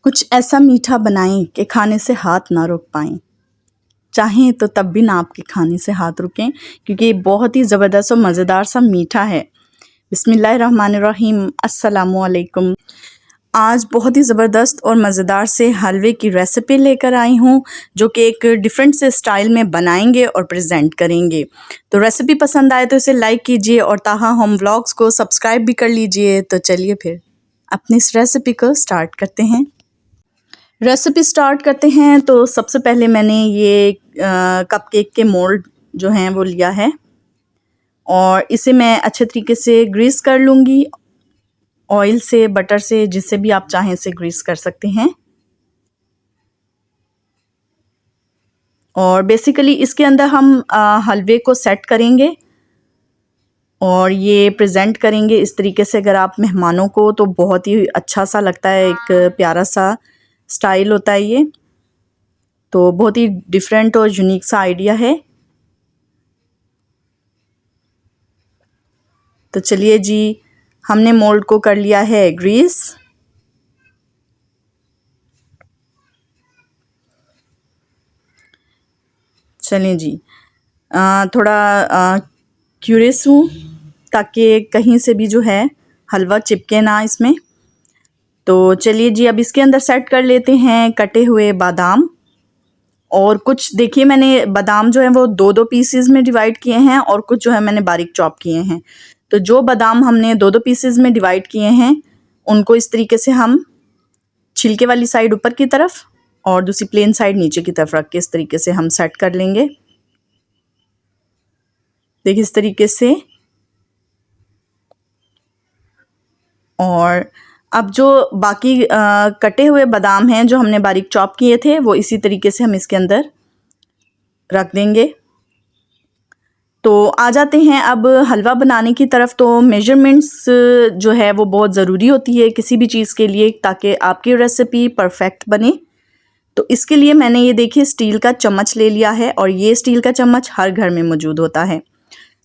कुछ ऐसा मीठा बनाएं कि खाने से हाथ ना रुक पाएं। चाहें तो तब भी ना आपके खाने से हाथ रुकें, क्योंकि ये बहुत ही ज़बरदस्त और मज़ेदार सा मीठा है। बिस्मिल्लाहिर्रहमानिर्रहीम, अस्सलामु अलैकुम। आज बहुत ही ज़बरदस्त और मज़ेदार से हलवे की रेसिपी लेकर आई हूँ, जो कि एक डिफरेंट से स्टाइल में बनाएंगे और प्रेजेंट करेंगे। तो रेसिपी पसंद आए तो इसे लाइक कीजिए और ताहा होम व्लॉग्स को सब्सक्राइब भी कर लीजिए। तो चलिए फिर अपनी इस रेसिपी को स्टार्ट करते हैं। तो सबसे पहले मैंने ये कपकेक के मोल्ड जो हैं वो लिया है और इसे मैं अच्छे तरीके से ग्रीस कर लूँगी, ऑयल से, बटर से, जिससे भी आप चाहें इसे ग्रीस कर सकते हैं। और बेसिकली इसके अंदर हम हलवे को सेट करेंगे और ये प्रेजेंट करेंगे इस तरीके से। अगर आप मेहमानों को, तो बहुत ही अच्छा सा लगता है, एक प्यारा सा स्टाइल होता है ये। तो बहुत ही डिफरेंट और यूनिक सा आइडिया है। तो चलिए जी, हमने मोल्ड को कर लिया है ग्रीस। चलिए जी, थोड़ा क्यूरियस हूँ ताकि कहीं से भी जो है हलवा चिपके ना इसमें। तो चलिए जी, अब इसके अंदर सेट कर लेते हैं कटे हुए बादाम। और कुछ देखिए, मैंने बादाम जो है वो दो दो पीसेस में डिवाइड किए हैं और कुछ जो है मैंने बारीक चॉप किए हैं। तो जो बादाम हमने दो दो पीसेस में डिवाइड किए हैं, उनको इस तरीके से हम छिलके वाली साइड ऊपर की तरफ और दूसरी प्लेन साइड नीचे की तरफ रख के इस तरीके से हम सेट कर लेंगे। देखिए इस तरीके से। और अब जो बाकी कटे हुए बादाम हैं जो हमने बारीक चॉप किए थे, वो इसी तरीके से हम इसके अंदर रख देंगे। तो आ जाते हैं अब हलवा बनाने की तरफ। तो मेजरमेंट्स जो है वो बहुत ज़रूरी होती है किसी भी चीज़ के लिए, ताकि आपकी रेसिपी परफेक्ट बने। तो इसके लिए मैंने ये देखिए स्टील का चम्मच ले लिया है और ये स्टील का चम्मच हर घर में मौजूद होता है।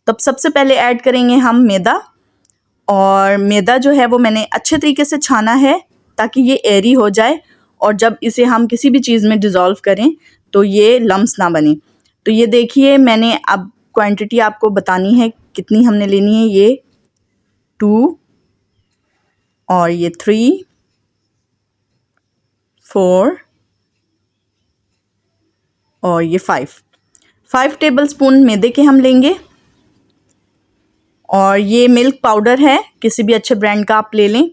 तब सबसे पहले ऐड करेंगे हम मैदा। और मैदा जो है वो मैंने अच्छे तरीके से छाना है ताकि ये एयरी हो जाए, और जब इसे हम किसी भी चीज़ में डिज़ोल्व करें तो ये लम्स ना बने। तो ये देखिए, मैंने अब क्वांटिटी आपको बतानी है कितनी हमने लेनी है। ये 2 और ये 3, 4 और ये 5 टेबलस्पून मैदे के हम लेंगे। और ये मिल्क पाउडर है, किसी भी अच्छे ब्रांड का आप ले लें।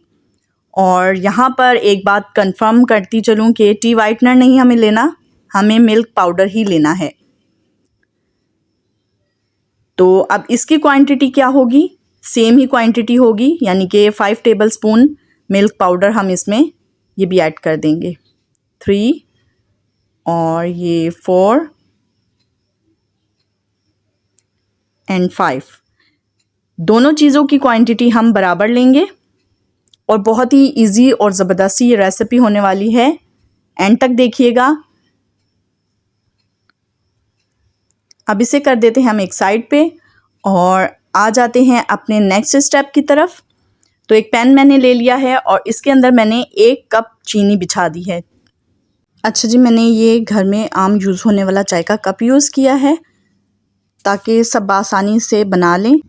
और यहाँ पर एक बात कंफर्म करती चलूँ कि टी वाइटनर नहीं हमें लेना, हमें मिल्क पाउडर ही लेना है। तो अब इसकी क्वांटिटी क्या होगी, सेम ही क्वांटिटी होगी, यानी कि 5 टेबलस्पून मिल्क पाउडर हम इसमें ये भी ऐड कर देंगे। 3 और ये 4 एंड 5, दोनों चीज़ों की क्वांटिटी हम बराबर लेंगे। और बहुत ही इजी और ज़बरदस्त ये रेसिपी होने वाली है, एंड तक देखिएगा। अब इसे कर देते हैं हम एक साइड पे और आ जाते हैं अपने नेक्स्ट स्टेप की तरफ। तो एक पैन मैंने ले लिया है और इसके अंदर मैंने 1 कप चीनी बिछा दी है। अच्छा जी, मैंने ये घर में आम यूज़ होने वाला चाय का कप यूज़ किया है ताकि सब आसानी से बना लें।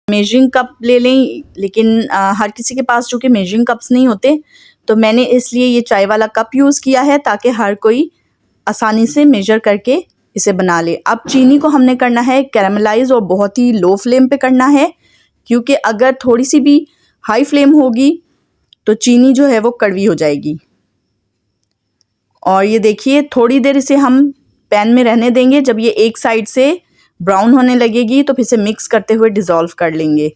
मेजरिंग कप ले लें, लेकिन हर किसी के पास चूँकि मेजरिंग कप्स नहीं होते, तो मैंने इसलिए ये चाय वाला कप यूज़ किया है ताकि हर कोई आसानी से मेजर करके इसे बना ले। अब चीनी को हमने करना है कैरामलाइज़ और बहुत ही लो फ्लेम पे करना है, क्योंकि अगर थोड़ी सी भी हाई फ्लेम होगी तो चीनी जो है वो कड़वी हो जाएगी। और ये देखिए, थोड़ी देर इसे हम पैन में रहने देंगे। जब ये एक साइड से ब्राउन होने लगेगी तो फिर से मिक्स करते हुए डिज़ोल्व कर लेंगे,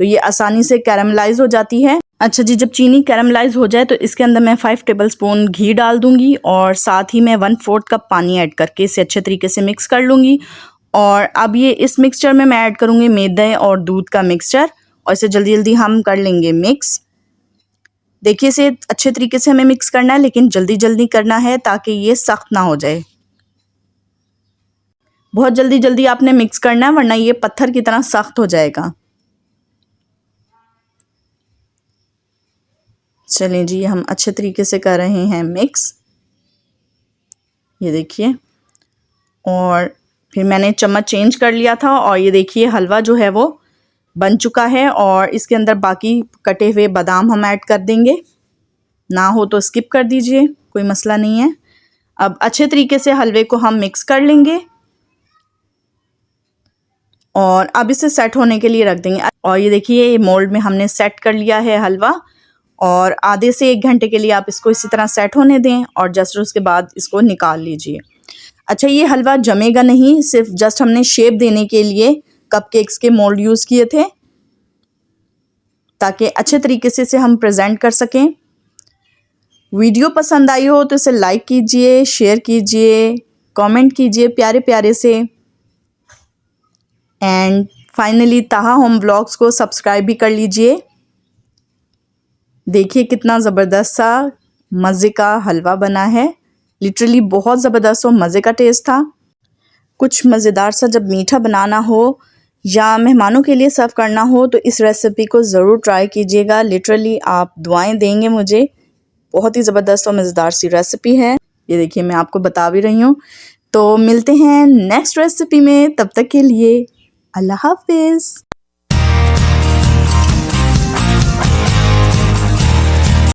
तो ये आसानी से कैरामलाइज़ हो जाती है। अच्छा जी, जब चीनी कैरामलाइज़ हो जाए तो इसके अंदर मैं 5 टेबलस्पून घी डाल दूंगी और साथ ही मैं 1/4 कप पानी ऐड करके इसे अच्छे तरीके से मिक्स कर लूँगी। और अब ये इस मिक्सचर में मैं ऐड करूँगी मैदे और दूध का मिक्सचर, और इसे जल्दी जल्दी हम कर लेंगे मिक्स। देखिए, इसे अच्छे तरीके से हमें मिक्स करना है, लेकिन जल्दी जल्दी करना है ताकि ये सख्त ना हो जाए। बहुत जल्दी जल्दी आपने मिक्स करना है, वरना ये पत्थर की तरह सख्त हो जाएगा। चलें जी, हम अच्छे तरीके से कर रहे हैं मिक्स, ये देखिए। और फिर मैंने चम्मच चेंज कर लिया था और ये देखिए हलवा जो है वो बन चुका है। और इसके अंदर बाकी कटे हुए बादाम हम ऐड कर देंगे, ना हो तो स्किप कर दीजिए, कोई मसला नहीं है। अब अच्छे तरीके से हलवे को हम मिक्स कर लेंगे और अब इसे सेट होने के लिए रख देंगे। और ये देखिए ये मोल्ड में हमने सेट कर लिया है हलवा, और आधे से 1 घंटे के लिए आप इसको इसी तरह सेट होने दें और जस्ट उसके बाद इसको निकाल लीजिए। अच्छा, ये हलवा जमेगा नहीं, सिर्फ जस्ट हमने शेप देने के लिए कपकेक्स के मोल्ड यूज़ किए थे ताकि अच्छे तरीके से इसे हम प्रेजेंट कर सकें। वीडियो पसंद आई हो तो इसे लाइक कीजिए, शेयर कीजिए, कमेंट कीजिए प्यारे प्यारे से। एंड फाइनली ताहा होम व्लॉग्स को सब्सक्राइब भी कर लीजिए। देखिए कितना ज़बरदस्त सा मज़े का हलवा बना है, लिटरली बहुत ज़बरदस्त और मज़े का टेस्ट था। कुछ मज़ेदार सा जब मीठा बनाना हो या मेहमानों के लिए सर्व करना हो तो इस रेसिपी को ज़रूर ट्राई कीजिएगा। लिटरली आप दुआएं देंगे मुझे, बहुत ही ज़बरदस्त और मज़ेदार सी रेसिपी है। ये देखिए मैं आपको बता भी रही हूँ। तो मिलते हैं नेक्स्ट रेसिपी में, तब तक के लिए अल्लाह हाफिज़।